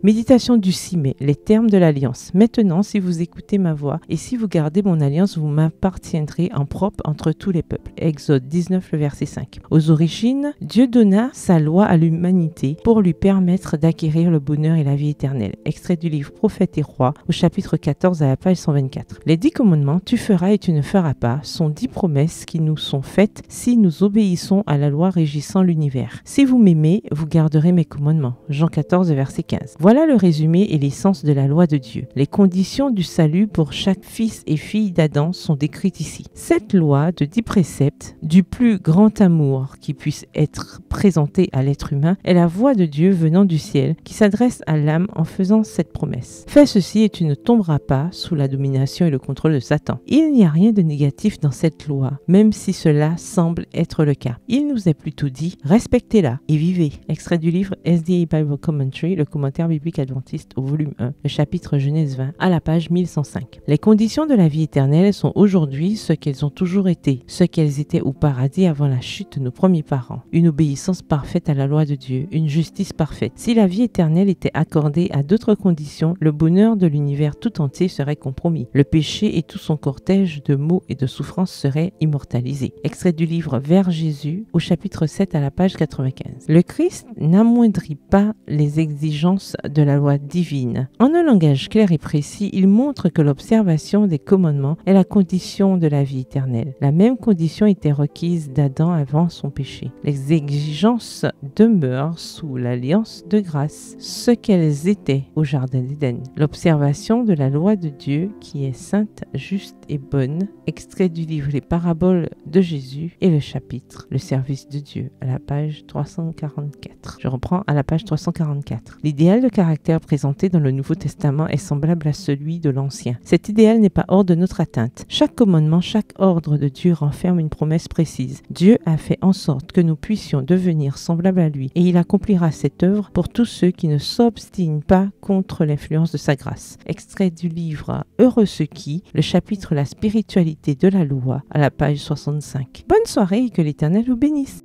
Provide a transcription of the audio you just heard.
Méditation du 6 mai, les termes de l'alliance. Maintenant, si vous écoutez ma voix et si vous gardez mon alliance, vous m'appartiendrez en propre entre tous les peuples. Exode 19, le verset 5. Aux origines, Dieu donna sa loi à l'humanité pour lui permettre d'acquérir le bonheur et la vie éternelle. Extrait du livre Prophètes et Rois, au chapitre 14 à la page 124. Les 10 commandements, tu feras et tu ne feras pas, sont 10 promesses qui nous sont faites si nous obéissons à la loi régissant l'univers. Si vous m'aimez, vous garderez mes commandements. Jean 14, verset 15. Voilà le résumé et l'essence de la loi de Dieu. Les conditions du salut pour chaque fils et fille d'Adam sont décrites ici. Cette loi de 10 préceptes, du plus grand amour qui puisse être présenté à l'être humain, est la voix de Dieu venant du ciel qui s'adresse à l'âme en faisant cette promesse. Fais ceci et tu ne tomberas pas sous la domination et le contrôle de Satan. Il n'y a rien de négatif dans cette loi, même si cela semble être le cas. Il nous est plutôt dit, respectez-la et vivez. Extrait du livre SDA Bible Commentary, le commentaire biblique adventiste au volume 1, le chapitre Genèse 20, à la page 1105. Les conditions de la vie éternelle sont aujourd'hui ce qu'elles ont toujours été, ce qu'elles étaient au paradis avant la chute de nos premiers parents. Une obéissance parfaite à la loi de Dieu, une justice parfaite. Si la vie éternelle était accordée à d'autres conditions, le bonheur de l'univers tout entier serait compromis. Le péché et tout son cortège de maux et de souffrances seraient immortalisés. Extrait du livre Vers Jésus, au chapitre 7 à la page 95. Le Christ n'amoindrit pas les exigences de la loi divine. En un langage clair et précis, il montre que l'observation des commandements est la condition de la vie éternelle. La même condition était requise d'Adam avant son péché. Les exigences demeurent sous l'alliance de grâce, ce qu'elles étaient au jardin d'Éden. L'observation de la loi de Dieu qui est sainte, juste et bonne. Extrait du livre Les paraboles de Jésus et le chapitre Le service de Dieu à la page 344. Je reprends à la page 344. L'idéal de caractère présenté dans le Nouveau Testament est semblable à celui de l'Ancien. Cet idéal n'est pas hors de notre atteinte. Chaque commandement, chaque ordre de Dieu renferme une promesse précise. Dieu a fait en sorte que nous puissions devenir semblables à lui et il accomplira cette œuvre pour tous ceux qui ne s'obstinent pas contre l'influence de sa grâce. Extrait du livre Heureux ceux qui, le chapitre La spiritualité de la loi à la page 65. Bonne soirée et que l'Éternel vous bénisse.